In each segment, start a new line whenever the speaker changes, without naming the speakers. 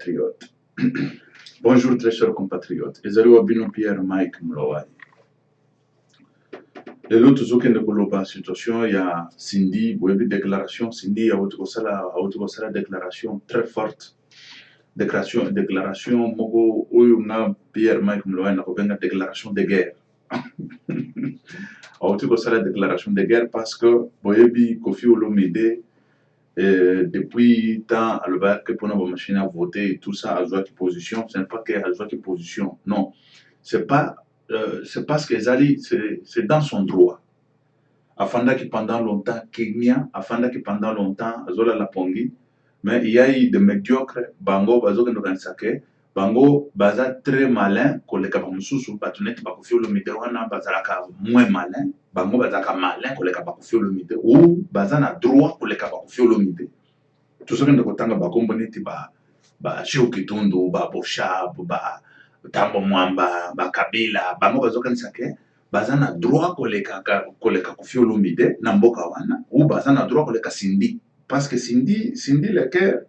compatriotes. Bonjour très chers compatriotes. Ezali wabino Pierre Mike Mlowai. Lelo tozokende koloba situation ya Cindy, boyebi déclaration Cindy auti kosala déclaration très forte. Déclaration moko oyo nga Pierre Mike Mlowai nakobenga déclaration de guerre. Auti kosala déclaration de guerre parce que boyebi Kofi Olomide depuis tant à le que pour nos machines à voter et tout ça à jouer qui position, ce n'est pas qu'elle a joué qui position, non, c'est parce que Zali c'est dans son droit. Afanda qui pendant longtemps Kenya, Afanda qui pendant longtemps Zola la Pongi, mais il y a eu des médiocres bango bazo que nous gagnons bango baza très malin que les kabamususu batunet bakofi Olomide wana bazalaka moins malin bango bazaka malin que les kabakofi Olomide ou baza na droit que les kabakofi Olomide tout ça que nous kotanga bakombo neti ba Cheo Kitundu ba Boshab ba Tambo Mwamba ba Kabila bango bazo kanisa ke baza na droit que les kabakofi Olomide na mboka wana ou baza na droit que les Cindy parce que Cindy le cœur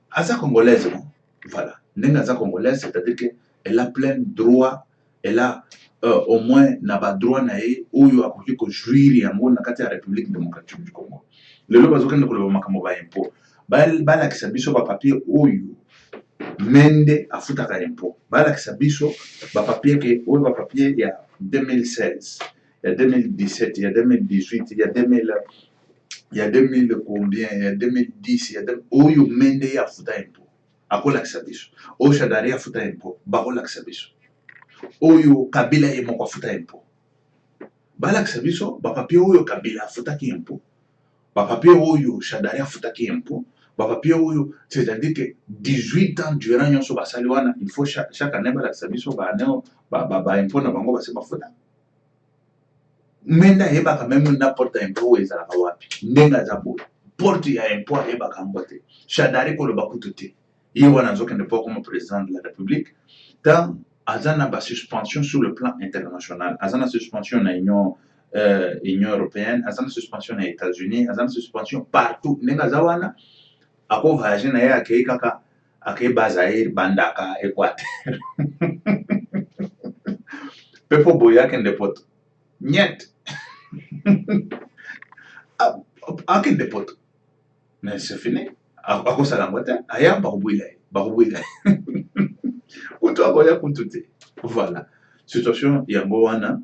Aza congolaise, non? Voilà. Nengaza congolaise, c'est-à-dire qu'elle a plein droit, elle a au moins n'a droit nae ou yo akoki ko jouir yango na kati ya République démocratique du Congo. Lelo bazoka ndeko lo makambo ba impôt. Bala kisabiso ba papier oyo mende afutaka impôt. Bala kisabiso ba papier ke oyo ba papier il y a 2016, il y a 2017, il y a 2018, il y a 2000 il y a 2000 combien, il y a 2010, il y a Oyo Mende ya futa impôt. Akola kisabiso. Oyo Shadari ya futa impôt. Bakola kisabiso. Oyo Kabila ye moko futa impôt. Bala kisabiso, ba papier oyo Kabila futa ki impôt. Ba papier oyo Shadari ya futa ki impôt. Ba papier oyo, c'est-à-dire que 18 ans durant yon so basali wana, il faut chaque année bala kisabiso ba impôt na bango base ba futa. Menda yebaka même n'importe impôt ezalaka wapi ndenga za boye porte ya impôt yebaka ngote Shadari ko le bakututi ye wana nzokende pas comme président de la République tant azana ba suspension sur le plan international azana suspension na Union européenne azana suspension na États-Unis azana suspension partout ndenga za wana ako voyager na ya akei kaka akei Bazaïr Bandaka Équateur pepo boya kende poto niet akende poto mais c'est fini akosala ngota aya bakubwila kutu akoya kututi voilà situation yango wana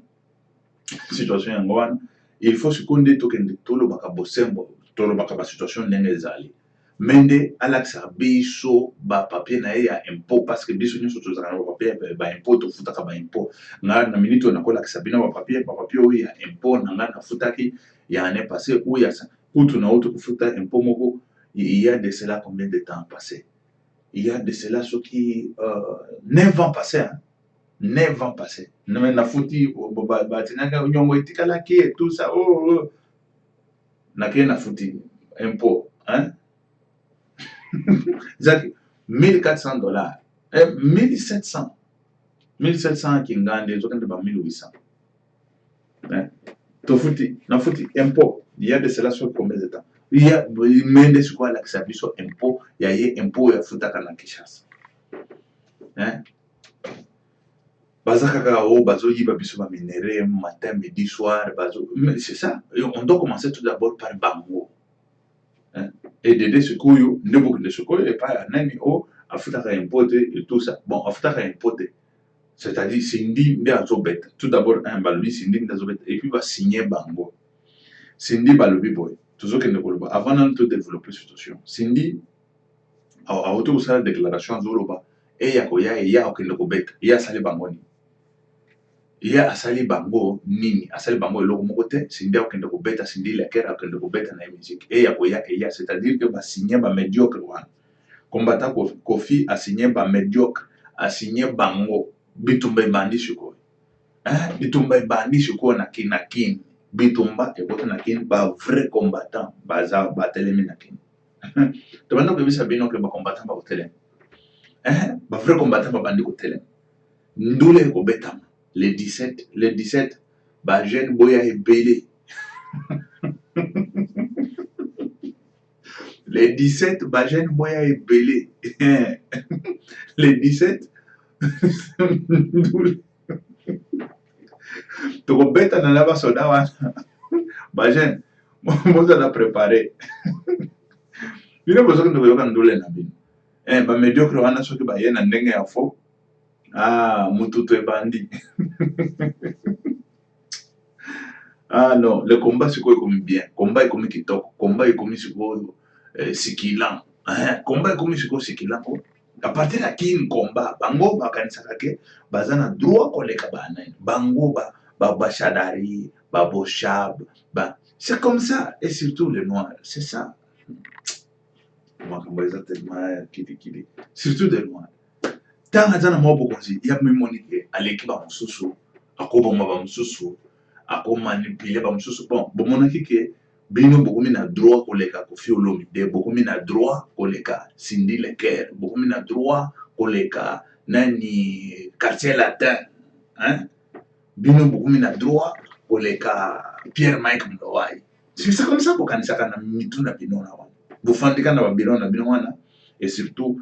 il faut seconde tokende tolobaka bosembo tolobaka ba situation ndenge ezali mende alakisa biso ba papier na ye ya impôt parce que biso nyonso tozalaka na ba papier ba impôt tofutaka ba impôt nga na minute on akolakisa bino ba papier oyo ya impôt na nga nafutaki ya année passée ou ya kutu na auto kufuta impôt moko il y a de cela combien de temps passé il y a de cela ce qui 9 ans passé hein 9 ans passé na futi ba tinaka nyongo etikala ki et tout ça na ke na futi impôt hein Zaki, $1,400, 1700 kingande, zokende ba 1800. Tofuti, na futi impôt. Il y a de cela sur combien de temps? Il y a mende sur quoi la kisabiso impôt, il y a impôt ya futa kana Kinshasa. Bazaka o bazo yiba biso ba minéré matin, midi, soir, bazo. Mais c'est ça, on doit commencer tout d'abord par bango. Et de Sukuyu, Nebuk de Sukuyu, et pas un ami au Afutaka importé et tout ça. Bon, Afutaka importé. C'est-à-dire, Cindy Ndiazobet. Tout d'abord, un balobi, Cindy Ndiazobet, et puis va signer Bango. Cindy Balobi Boy. Tout ce que nous voulons. Avant de développer cette situation, Cindy a autorisé la déclaration Zoloba, et Yakoya, et Yakoya, et Yasali Bangoni. Il y a asali bango nini asali bango eloko moko te Cindy akende ko beta Cindy la kera akende ko beta na musique et ya c'est-à-dire que ba signer ba médiocre wana combattant Kofi a signé ba médiocre a signé bango bitumba bandi shuko bitumba bandi shuko na kin bitumba e bota na kin ba vrai combattant baza ba telemi na kin to banda ko bisa bino ke ba combattant ba telemi ba vrai combattant ba bandi ko telemi ndule ko beta les 17, bah, jeune boya et belé. Les 17 Bajen Moya et Belé. Les 17 Tokobeta na laba soda wana. Bajen, moza na préparé. Bino bozo ndo yoka ndule na bino. Ba mediocre wana soki ba yena ndenge ya fo. Ah, mututu ebandi. Ah non, le combat c'est quoi comme bien. Combat est comme kitoko. Combat est comme siko sikilan. Combat est comme siko sikilan. À partir de qui un combat, bango bakanisaka ke bazana droit koleka bana. Bango ba shadari, ba boshab, ba c'est comme ça et surtout les noirs, c'est ça. Moi comme ça tellement kiti. Surtout des noirs. Tant azana mo bokonzi, ya mimonike aleki ba mususu, akoboma ba mususu, akomanipule ba mususu. Bon, bomonaki ke bino bokomi na droit koleka Koffi Olomide, bokomi na droit koleka Cindy Leker, bokomi na droit koleka nani quartier latin, hein? Bino bokomi na droit koleka Pierre Mike Mlowai. C'est comme ça bokanisaka na mitu na bino na wana. Bofandika na babilo na bino wana et surtout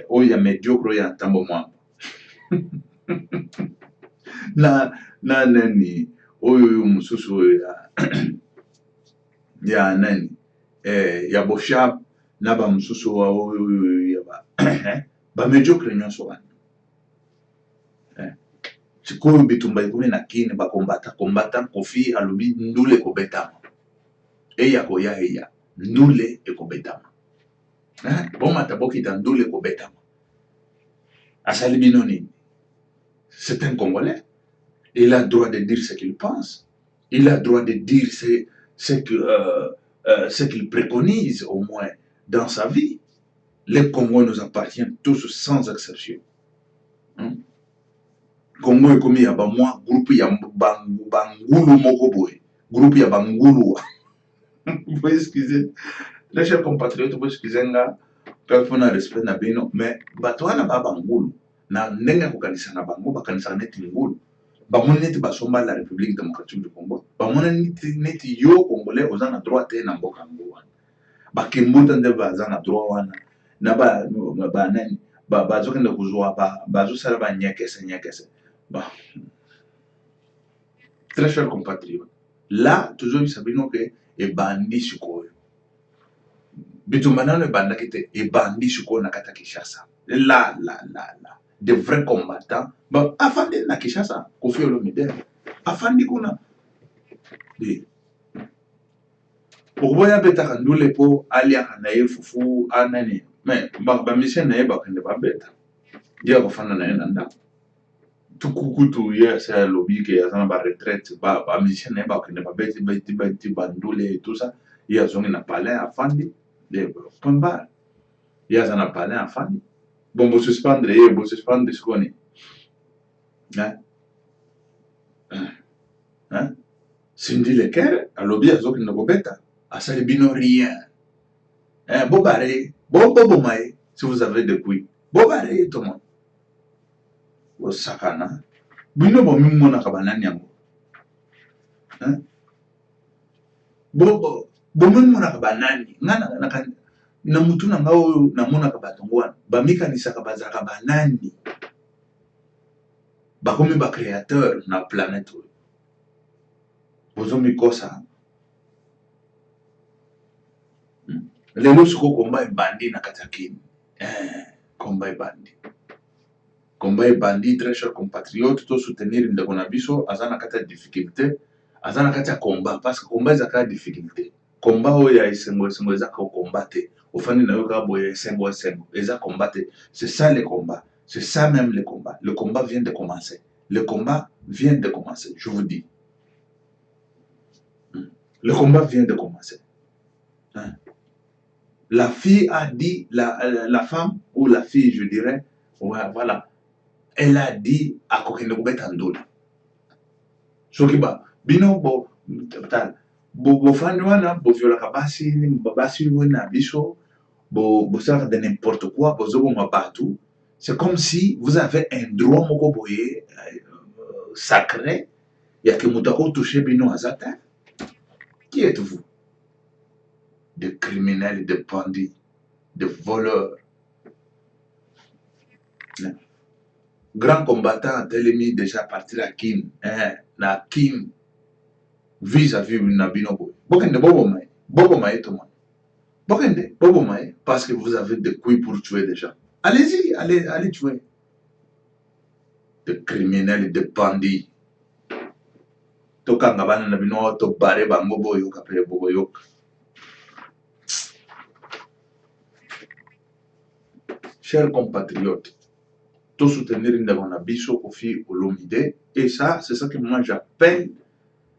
oyo ya médiocre oyo ya ntambo mwamba. na nani oyo mususu oyo ya nani ya boshab na ba mususu oyo ya ba médiocre nyonso wana. Sikoyo bitumba ikumi na kini bakombata Koffi alobi ndule ekobetama. Eya koya eya ndule ekobetama. Bomata bokita ndule ekobetama. Asali bino nini? C'est un Congolais. Il a le droit de dire ce qu'il pense. Il a le droit de dire ce qu'il préconise au moins dans sa vie. Les Congos nous appartiennent tous sans exception. Congo est comme il y a moi, groupe il y a Bangulu Mokoboy, groupe il y a Bangulu. Vous excusez, les chers compatriotes, vous excusez, quand on a respect na bino, mais batouana ba Bangulu, na nenga kukanisa na bango, bakanisa neti ngulu. Bamon neti basomba la République démocratique du Congo. Bamon neti yo Congolais aux en droit te na mboka ngouan. Bakimbuta nde baza na droit wana. Na ba nani bazo kende kuzwa bazo sala ba nyekese. Bah. Très chers compatriotes, là, toujours, vous savez que et bandi sukoyo. Bitumana le banda qui était et bandi sukoyo na kata Kinshasa. Là. De vrais combattants. Bah, afandi na Kinshasa, Koffi Olomide. Afandi kuna. Pourquoi ya beta kandule po alia kanaye fufu anani. Mais, ba mission na yeba kende ba beta. Dia kofanda na yenda. Tukukutu ya c'est lobby que ya sana ba retraite ba musicien ne ba kende ba beti bandule et tout ça ya zongi na palais afandi de pomba ya sana palais afandi bon bo suspendre ce qu'on est hein Cindy Leker a lobby ya zongi na bobeta asali bino rien bobare bo mai si vous avez depuis bobare tout le monde sakana bino bo mimona ka banani yango bo mimona ka banani ngana na mutu na ngao na mona ka batongwana ba mikanisa ka bazaka banani ba komi ba créateur na planète bozo mikosa lelo siko komba bandi na katakini combat et bandit, très chers compatriotes, tout soutenir une de Konabiso, azana kata difficulté, azana kata combat, parce que combat est à difficulté. Combat où il y a esengo ezaka combattre, au fond na yoka boye esengo eza combattre. C'est ça le combat, c'est ça même le combat. Le combat vient de commencer. Le combat vient de commencer, je vous dis. Le combat vient de commencer. La fille a dit, la femme ou la fille, je dirais, ouais, voilà. Elle a dit à kokende kubeta ndula. Soki ba bino bo fandi wana bo viola kabasi ni babasi wana biso bo sala de n'importe quoi bo zobo mabatu. C'est comme si vous avez un droit moko boye sacré ya ke mutako toucher bino azata. Qui êtes-vous? de criminels, de bandits, de voleurs. Grand combattant telemi déjà parti à Kim, na Kim, vis-à-vis de Nabinobo. Bokende Bobo Maé tout le monde. Bokende Bobo Maé, parce que vous avez des couilles pour tuer déjà. Allez-y, allez tuer. De criminels, de bandits. Toka ngabana Nabino, to bare bango boyo kapere bogoyok. Chers compatriotes, tout soutenir Ndagonabiso Kofi Olomide. Et ça, c'est ça que moi j'appelle,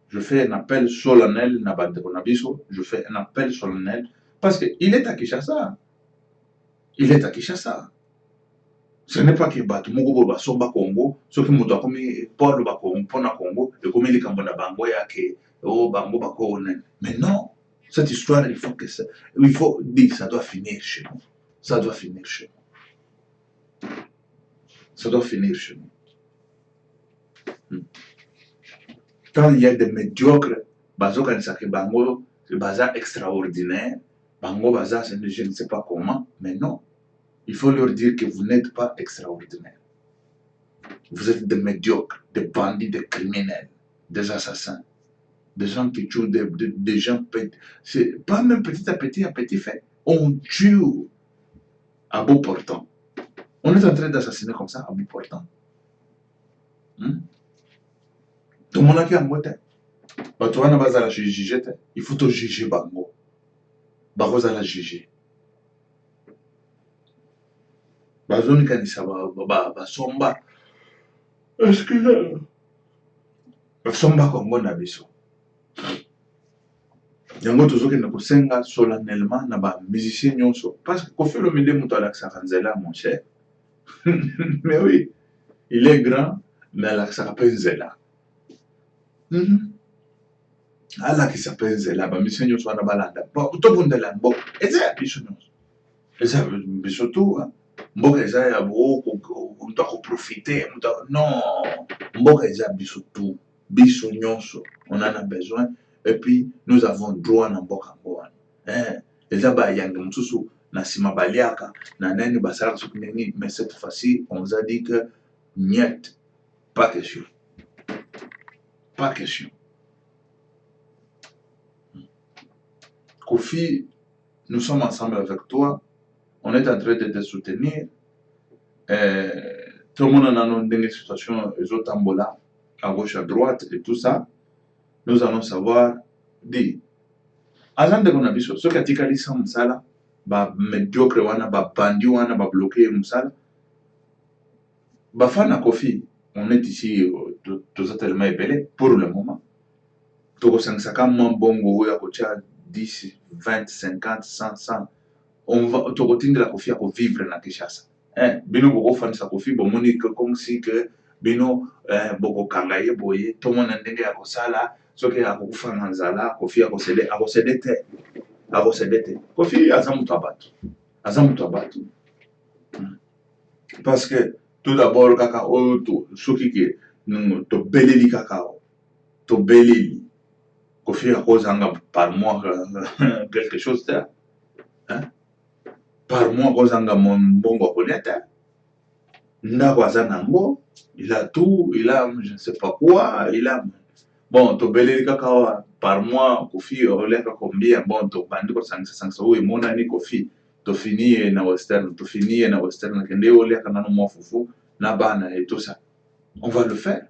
je fais un appel solennel Ndagonabiso, je fais un appel solennel parce qu'il est à Kinshasa. Il est à Kinshasa. Ce n'est pas que Batumugo Basomba Congo, ce qui m'a dit Paul Bakongo, Pona Congo, et comme il est comme Bango Yake, oh Bango Bako. Mais non, cette histoire, il faut dire que ça doit finir chez nous. Ça doit finir chez nous. Ça doit finir chez nous. Quand il y a des médiocres, Bazo Kanisaki Bango, c'est bazar extraordinaire, Bango Bazar, je ne sais pas comment, mais non. Il faut leur dire que vous n'êtes pas extraordinaire. Vous êtes des médiocres, des bandits, des criminels, des assassins, des gens qui tuent, des gens, c'est pas même petit à petit fait. On tue à bout portant. On est en train d'assassiner comme ça à bout portant. Tout le monde a qui a moté. Il faut te juger Bango. Bango za la juger. Bazoni kanisa basomba. Est-ce que basomba Congo na biso? Yango tozokende kosenga solennellement na ba musiciens nyonso parce que Koffi Olomide muto alakisaka nzela mon cher. Mais oui, il est grand mais alakisaka mpe nzela. Alakisa mpe nzela ba musiciens nyonso wana balanda tobundela mboka eza ya biso nyonso, eza ya biso tu mboka eza ya mutu akoprofite non, mboka eza ya biso tu, biso nyonso on en a besoin. Et puis, nous avons droit à mboka ngwana. Les abayang mususu na sima baliaka na nani basara sokumeni, mais cette fois-ci, on nous a dit que niet, pas question. Pas question. Kofi, nous sommes ensemble avec toi. On est en train de te soutenir. Tout le monde en a une situation, les autres tambola, à gauche, à droite et tout ça. Nous allons savoir dire. Azan de Gonabiso, ce qui a ticali sans Moussala, ba médiocre wana, ba bandi wana, ba bloqué Moussala. Ba fana Kofi, on est ici, tout ça tellement épelé, pour le moment. Toko 500 bongo, ya kocha 10, 20, 50, 100, 100. On va, Toko tingle la Kofi à vivre na Kinshasa. Bino boko fan sa Kofi, bon monique comme si que Bino boko kangaye boye, tout le monde ndenge ya kosala. Ce qui a beaucoup fait Manzala, Kofi a concédé te. Kofi a Azamutabatu. Parce que tout d'abord, Kakao, ce qui est, to beleli Kakao, to beleli. Kofi a cause par mois quelque chose là. Par mois, cause mon bongo connaître. N'a pas zanango, il a tout, il a je ne sais pas quoi, il a. Bon, to beleli Kakao par mois, Kofi, oleka combien, bon, to bandi ko 500, oui, mon ani Kofi, to fini na western, kende oleka nano mo fufu, na bana et tout ça. On va le faire.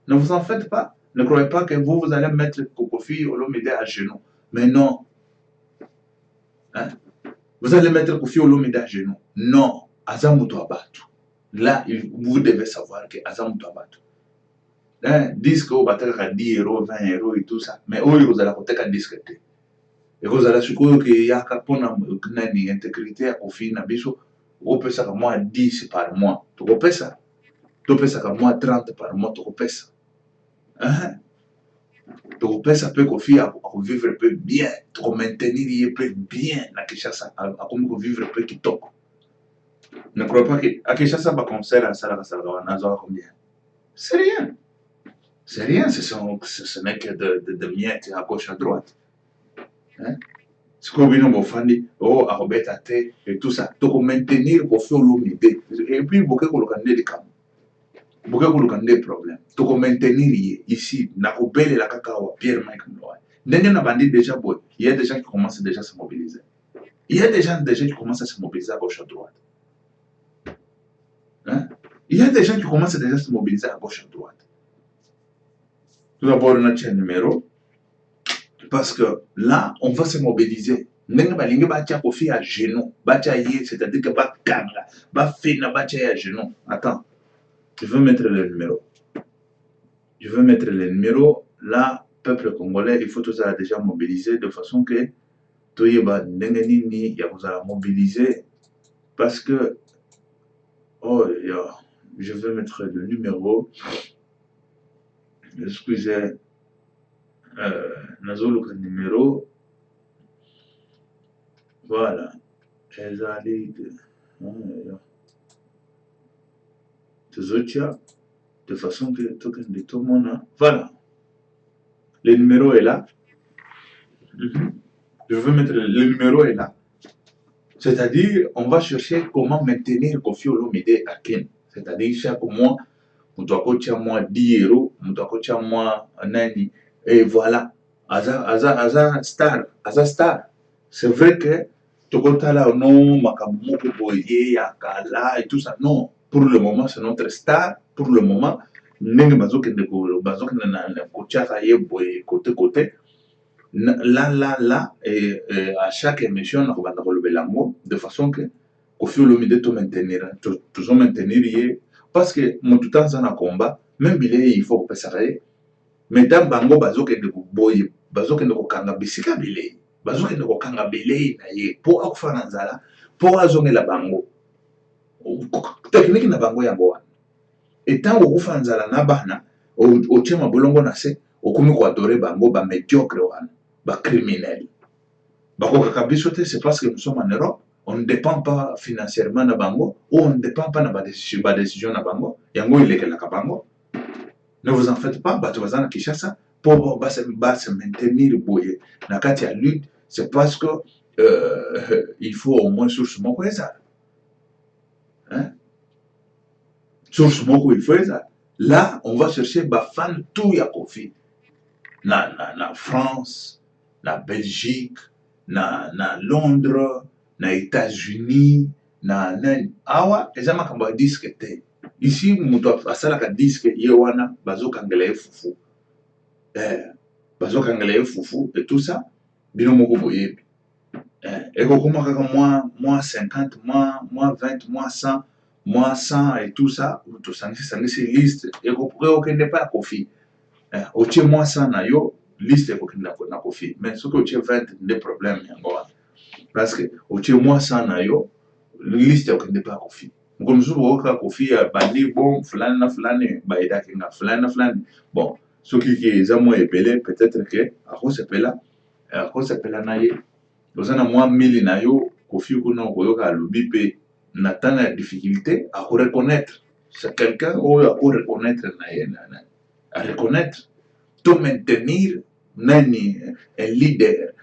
Ne vous en faites pas. Ne croyez pas que vous allez mettre Kofi Olomide à genoux. Mais non. Vous allez mettre Kofi Olomide à genoux. Non. Azamuto Abatu. Là, vous devez savoir que Azamuto Abatu. Disque au battre à 10 euros, 20 euros et tout ça. Mais vous allez peut-être discuter. Et vous allez supposer qu'il y a une intégrité à Kofi Nabiso. Vous pouvez ça moi 10 par mois. Tu peux ça. Tu peux ça moi 30 par mois. Tu peux ça. Tu peux ça peut Kofi à vivre un peu bien. Tu peux maintenir un peu bien à Kinshasa. À comme vivre un peu qui toque. Ne crois pas qu'à Kinshasa, va concert à Salagawa, Nazar combien? C'est rien. C'est rien, ce n'est que de miettes à gauche à droite. hein? Ce que vous avez oh, et tout ça. Donc, maintenir pour faire l'unité. Et puis, beaucoup de des cas. Beaucoup de problèmes. Donc, maintenir ici, na obéle la cacao, Pierre Mike Mloy. N'a bandit déjà, il y a des gens qui commencent déjà à se mobiliser. Il y a des gens déjà qui commencent à se mobiliser à gauche à droite. Hein? Il y a des gens qui commencent déjà à se mobiliser à gauche à droite. Tout d'abord, on a un numéro. Parce que là, on va se mobiliser. À genoux, c'est-à-dire que à genoux. Attends, je veux mettre le numéro. Je veux mettre le numéro. Là, peuple congolais, il faut tout ça déjà mobiliser de façon que tout y va mobiliser. Parce que, oh, je veux mettre le numéro. Excusez, le numéro. Voilà. De façon que tout le monde. Voilà. Le numéro est là. Je veux mettre le numéro est là. C'est-à-dire, on va chercher comment maintenir Koffi Olomide à Ken. C'est-à-dire, chaque mois, on doit coacher moi 10 euros, on doit coacher moi un année. Et voilà. Aza star. C'est vrai que Tokotala, non, Makamoko Boye, Akala et tout ça. Non. Pour le moment, c'est notre star. Pour le moment, ndenge bazokende na kotiaka ye boye côté là et à chaque émission na kobanda kolobela ngo de façon que Koffi Olomide to maintenir toujours maintenir ye parce que motu tanza na combat même bilei il faut kopesa ye mais tant bango bazokende boye bazokende kokanga bisika bilei bazokende kokanga bilei na ye po akufa na nzala po azongela bango technique na bango yango wana etango okufa nzala na bana otie mabolongo na se okomi koadore bango bamédiocre wana bacriminel bakokaka biso te c'est parce que nous sommes en Europe on ne dépend pas financièrement na bango ou on ne dépend pas na badécision na bango yango elekelaka bango ne vous en faites pas bato baza na Kinshasa po base maintenir boye na kati ya lutte c'est parce que il faut au moins source moko ezala hein? Source moko il faut ezala. Là, on va chercher Bafan tout ya Koffi. Na France, na Belgique, na Londres, na États-Unis, na awa ezama kamba disque te. Ici, muto asalaka disque yewana bazokangela ye fufu. Bazokangela ye fufu et tout ça, bino moko boyebi. Et kokoma kaka moi 50, moi 20, moi 100. Moi 100 et tout ça, tout ça, c'est liste. Et vous pouvez pas à Koffi. Au tient moi 100 na yo, liste et vous na Koffi. Mais ce que au tient 20, des problèmes. Parce que au tient moi 100 na yo, liste et vous pas à Koffi. Comme si vous avez Koffi, bandi bon, flâne, baïda kinga, flâne. Bon, ce qui est moins épelé, peut-être que, à cause de là, na ye, vous avez moins 1000 na yo, Koffi, kuna, koyoka, lobipe, n'atteint la difficulté à reconnaître. C'est quelqu'un où à reconnaître, à reconnaître, tout maintenir un leader,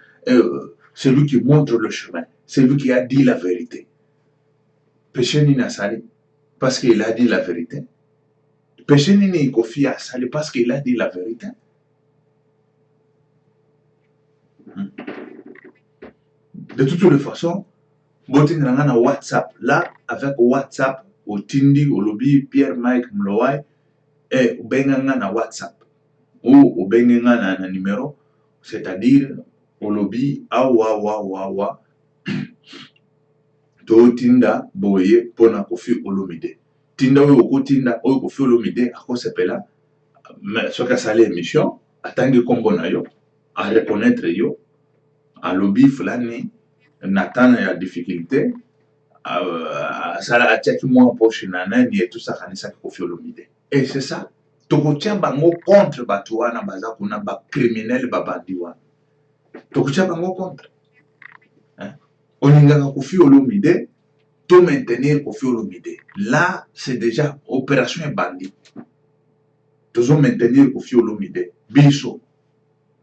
celui qui montre le chemin, celui qui a dit la vérité. Péché ni Nassali, parce qu'il a dit la vérité. Péché ni Koffi Asali, parce qu'il a dit la vérité. De toutes les façons, Botin na WhatsApp, là, avec WhatsApp, au Tindi, au lobby, Pierre Mike Mloy, et au Benganga na WhatsApp, ou au Benganga na numéro, c'est-à-dire au lobby, awa, to Tinda, boye, pona Koffi Olomide. Tinda ou Tinda, ou Koffi Olomide, à quoi s'appelle mais ce qu'a salé l'émission, attendre Congo na yo, à reconnaître yo, à lobby, flani, Nathan a difficulté, ça a checké moi pour Chinana et tout ça kanisa Koffi Olomide. Et c'est ça. Tokotia bango contre batuana bazakuna ba criminel babandiwa. Tokotia bango contre. Hein? Oningaka Koffi Olomide, to maintenir Koffi Olomide. Là, c'est déjà opération bandit. Toujours maintenir Koffi Olomide. Biso.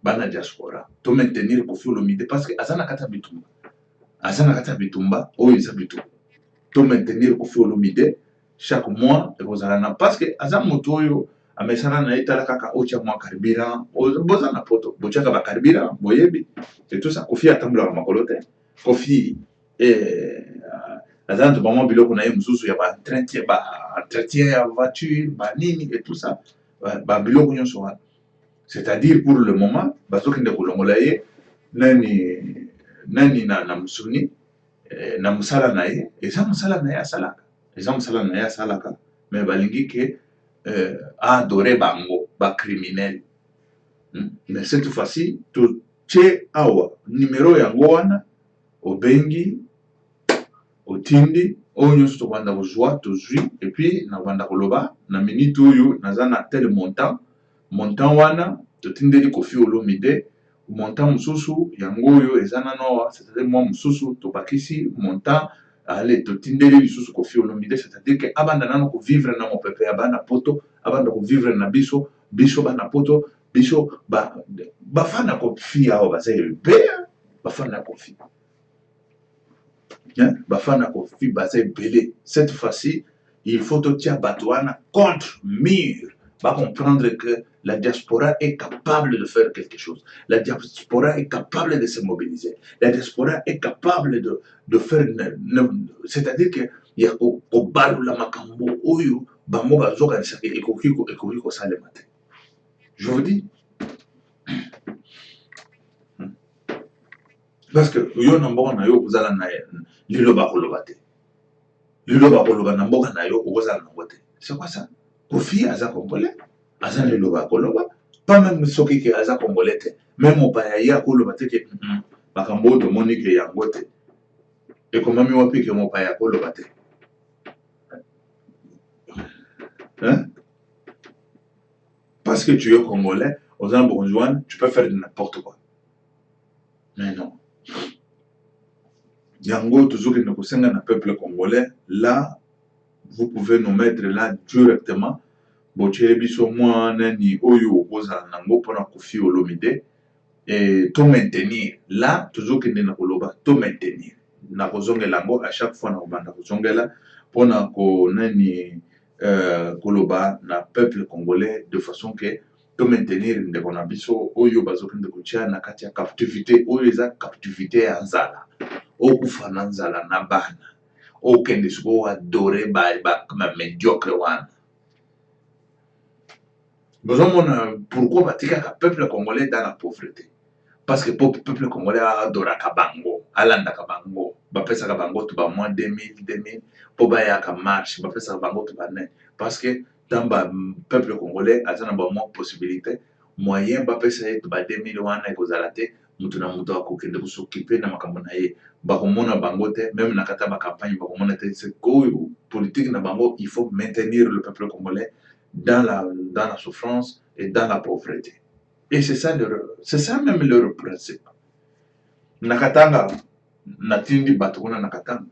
bana diaspora to maintenir Koffi Olomide parce que azana kata bitumba oyo eza bitumba to maintenir Koffi Olomide chaque mois ekozala na parce que aza moto oyo amesana na ye tala kaka otia mwa carburant boza na poto botiaka bacarburant boyebi et tout ça Koffi atambolaka makolo te Koffi aza nto bamwa biloko na ye mosusu ya baentretien ya voiture banini et tout ça babiloko nyonso wana c'est-à-dire pour le moment bazokende kolongola ye nani na mosuni na mosala na ye eza mosala na ye asalaka mais balingi ke adore bango bacriminel mais cette fois-ci totie awa numero yango wana obengi otindi oyo nyonso tokobanda kozwa tozwi epuis nakobanda koloba na minute oyo naza na tel montant wana totindeli Koffi Olomide montant mosusu yango oyo eza nano awa c'est-à-dire mwa mosusu tobakisi montant ale totindeli lisusu Koffi Olomide c'est-à-dire ke abanda nano kovivre na mopepe ya bana poto abanda kovivre na biso bana poto biso bafana Koffi awa baza ebele bafana Koffi bafana Koffi baza ebele cette fois-ci il faut totia bato wana contre mur va comprendre que la diaspora est capable de faire quelque chose. La diaspora est capable de se mobiliser. La diaspora est capable de faire... C'est-à-dire qu'il y a au bal la makambo oyo bango bazokanisa ke ekoki kosalema te. Je vous dis. Parce que yo na mboka na yo kozala na liloba koloba te. Liloba koloba na mboka na yo okozala nango te. C'est quoi ça? Koffi aza congolais. Aza liloba koloba pas même soki ke aza congolais te même mopaya ye akoloba te ke makambo oyo tomoni ke yango te ekomami wapi ke mopaya akoloba te parce que tu es congolais oza na bokonzi wana tu peux faire n'importe quoi mais non yango tozokende kosenga na peuple congolais là vous pouvez nous mettre là directement botieli biso mwa nani oyo okozala nango mpona Koffi Olomide et to maintenir là tozokende na koloba to maintenir na kozongela yango à chaque fois na kobanda kozongela mpona konani koloba na peuple congolais de façon que to maintenir ndeko na biso oyo bazokende kotia na kati ya captivité oyo eza captivité ya nzala okufa na nzala na bana okende sikoyo adore bamediocre wana bozomona pourquoi batikaka peuple congolais dans la pauvreté parce que peuple congolais adoraka bango alandaka bango bapesaka bango to bamwa 2000 mpo bayaka marche bapesaka bango to bane parce que dans peuple congolais aza na bamwa possibilité moyen bapesa ye to ba 2000 wana ekozala te mutu na mutu akokende kosokipe na makambo na ye bakomona bango te même na kati ya bacampagne bakomona te sikoyo politique na bango il faut maintenir le peuple congolais dans la souffrance et dans la pauvreté. Et c'est ça même leur principe. Nakatanga, natindi batokona nakatanga.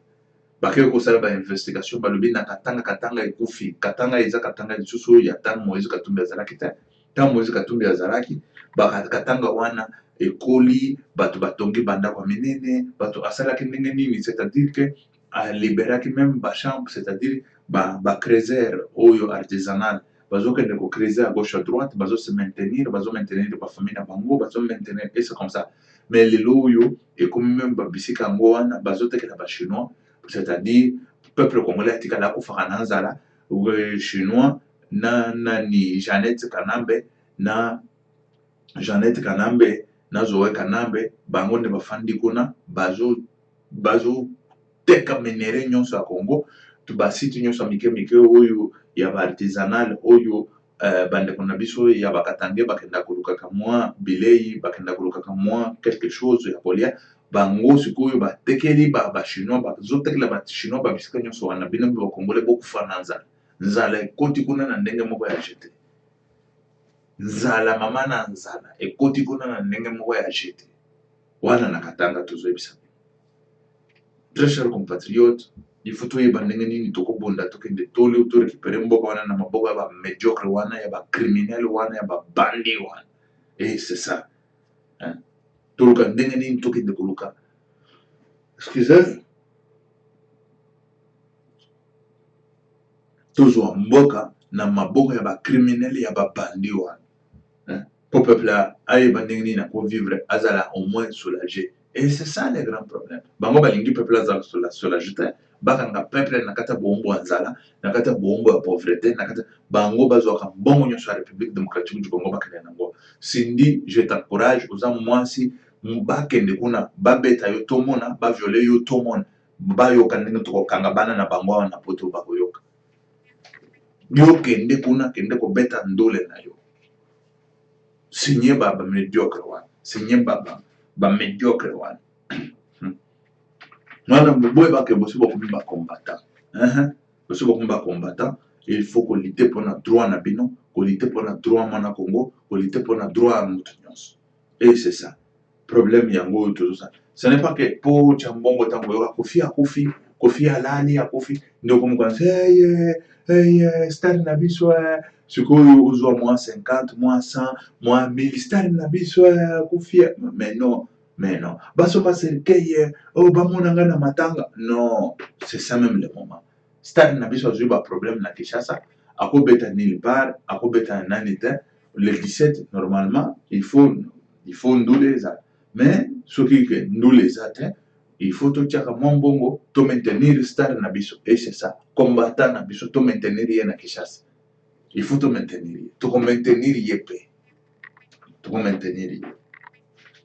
Bakeo kosala ba investigation balobi nakatanga ekufi. Katanga eza katanga lisusu ya tango Moïse Katumbi azalaki te. Tango Moïse Katumbi azalaki, bakatanga wana ekoli bato batongi bandako minene, bato asalaki ndenge nini, c'est-à-dire que libéraki même ba chambre, c'est-à-dire ba creuser oyo artisanal. Bazokende ko creuser à gauche à droite, bazo se maintenir ba famille na bango, bazo maintenir et c'est comme ça. Mais les loyo et comme même ba bisika ngo wana bazotekela ba chinois, c'est-à-dire peuple congolais atikala ko faka nzala, chinois ni Jeannette Kanambe na Zoé Kanambe bango ne bafandi kuna bazo teka menere nyonso ya Congo to basite nyonso mike oyo ya ba artisanal oyo bandeko na biso ya bakatange bakenda kolukaka mwa bilei bakenda kolukaka mwa quelque chose ya kolia bango sikoyo batekeli ba chinois bazotekela ba chinois babisika nyonso wana bino bakongole bokufa na nzala ekoti kuna na ndenge moko ya jete nzala mama na nzala ekoti kuna na ndenge moko ya jete wana na Katanga tozoyebisa. Très chers compatriotes, il faut toyeba ndenge nini tokobonda tokende toli to récupérer mboka wana na maboko ya ba médiocre wana ya ba criminel wana ya ba bandi wana et c'est ça hein. Toluka ndenge nini tokende koluka excusez tozwa mboka na maboko ya bacriminel ya babandi wana, hein. Po peuple ayeba ndenge nini akovivre azala au moins soulagé. Et c'est ça le grand problème. Bango balingi peuple azala soulagé te, bakanga peuple na kati ya boombo ya nzala, na kati ya boombo ya pauvreté, na kati bango bazwaka mbongo nyonso ya République démocratique du Congo bakende nango. Sindi je t'encourage oza mwasi bakende kuna babeta yo tomona, baviole yo tomona, bayoka ndenge tokokanga bana na bango wana poto bakoyoka. Yo kende kuna kende kobeta ndole na yo. Signé ba médiocre wana, signé ba médiocre wana. Mwana boye ba ke bosi bokomi ba combattant. Bosi bokomi ba combattant, il faut qu'on lutte pour notre droit na bino, qu'on lutte pour notre droit mwana Congo, qu'on lutte pour notre droit à mutu nyonso. Et c'est ça. Problème yango tout ça. Ce n'est pas que po chambongo tango yoka kofi alani akofi ndoko mukwanza hey star na biso sikoyo uzwa moins 50 moins 100 moins 1000 star na biso kofi mais non baso baserkeye oh bamonanga na matanga non c'est ça même le moment star na biso azwi ba problème na Kinshasa akobeta nulle part akobeta nani te le 17 normalement il faut ndule za mais soki ke ndule za te il faut totiaka mwa mbongo to maintenir star na biso et c'est ça combattant na biso to maintenir ye na Kinshasa il faut to maintenir ye to maintenir ye pe to maintenir ye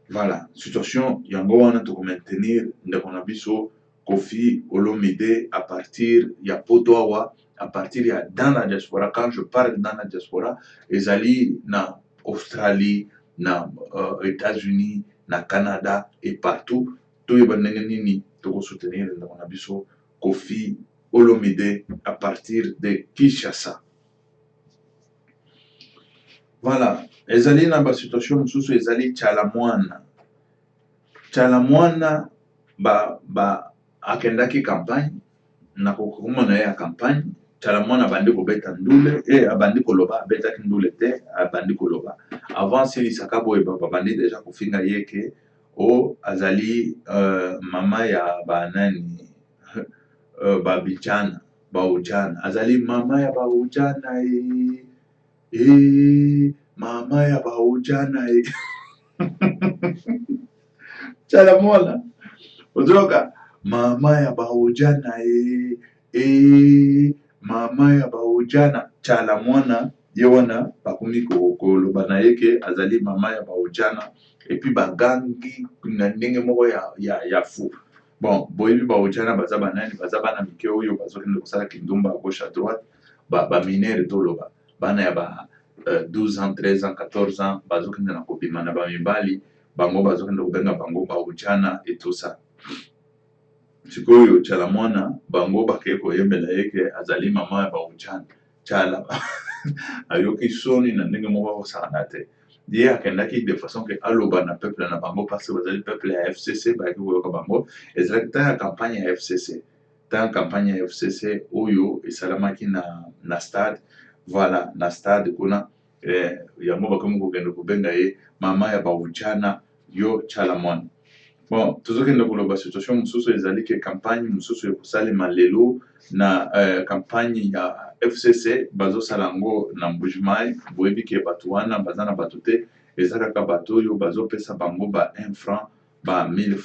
voilà situation yango wana to maintenir ndeko na biso Kofi Olomide à partir ya poto awa à partir ya dans la diaspora. Quand je parle dans la diaspora ezali na Australie na États-Unis na Canada et partout toyeba ndenge nini tokosoutenir ndeko na biso Kofi Olomide à partir de Kinshasa. Voilà, ezali na ba situation mosusu ezali Chalamwana ba akendaki campagne na kokoma na ya campagne Chalamwana abandi kobeta ndule abandi koloba abetaki ndule te abandi koloba avant silisaka boye babandi déjà kofinga yeke o azali mama ya banani babijana baujana azali mama ya baujana mama ya baujana Chalamwana ozoka mama ya baujana mama ya baujana Chalamwana ye wana bakomi koloba na yeke azali mama ya baujana et puis bagangi na ndenge moko ya fou. Bon boyebi baujana baza banani baza bana mike oyo bazokende kosala kindumba à gauche à droite baminere toloba bana ya ba 12 ans 13 ans 14 ans bazokende na kobima na bamibali bango bazokende kobenga bango baujana et tout ça. Sikoyo Chalamwana bango bakeye koyembela yeke azali mama ya baujana chala ayoki soni na ndenge moko akosala te ye akendaki de façon ke aloba na peuple na bango parce que bazali peuple ya FCC bayaki koyoka bango ezalaki ta ya campagne ya FCC oyo esalamaki na stade voilà na stade kuna yango bakomi kokende kobenga ye mama ya baujana yo Chalamwana. Bon tozokende koloba situation mosusu ezali ke campagne mosusu ekosalema lelo na campagne ya FCC bazosala yango na Mbujimai boyebi ke bato wana baza na bato te eza kaka bato oyo bazopesa bango ba 1 franc ba 1000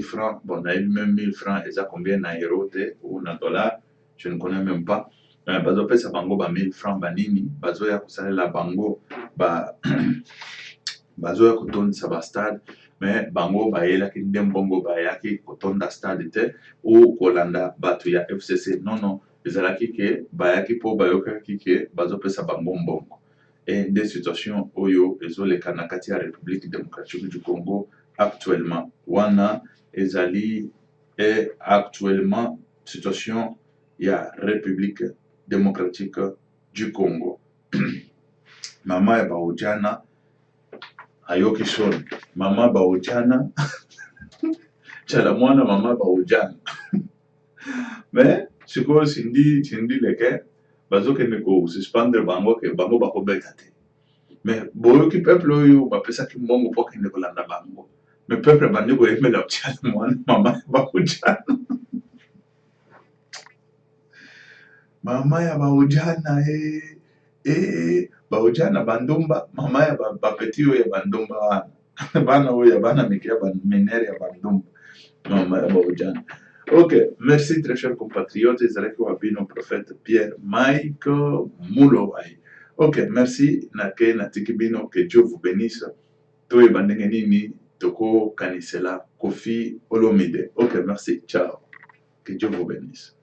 francs bon nayebi même 1000 francs eza combien na euro te ou na dollar je ne connais même pas bazopesa bango ba 1000 francs banini bazoya kosalela bango bazoya kotondisa ba stade mais bango bayelaki nde mbongo bayaki kotonda stade te ou kolanda bato ya FCC non ezalaki ke bayaki mpo bayokaki ke bazopesa bango mbongo et nde situation oyo ezoleka na kati ya République démocratique du Congo actuellement wana ezali actuellement situation ya République démocratique du Congo. Mama ya baujana ayoki soni mama baujana Chalamwana mama baujana mais sikoyo sindi leke bazokende ko suspendre bango ke bango bakobeta te mais boyoki peuple oyo bapesaki mbongo mpo akende kolanda bango, mais peuple bandi koyembela otiana mwana mama ya baojana, mama ya baojana baojana bandumba, mama ya bapeti oyo ya bandumba wana bana oyo ya bana mike ya minere ya bandumba, mama ya baojana. Ok, merci très chers compatriotes, ezalaki wa bino prophète Pierre Mike Mulowai. Ok, merci nake natiki bino, que Dieu vous bénisse. Toyeba ndenge nini toko kanisela Koffi Olomide. Ok, merci, ciao, que Dieu vous bénisse.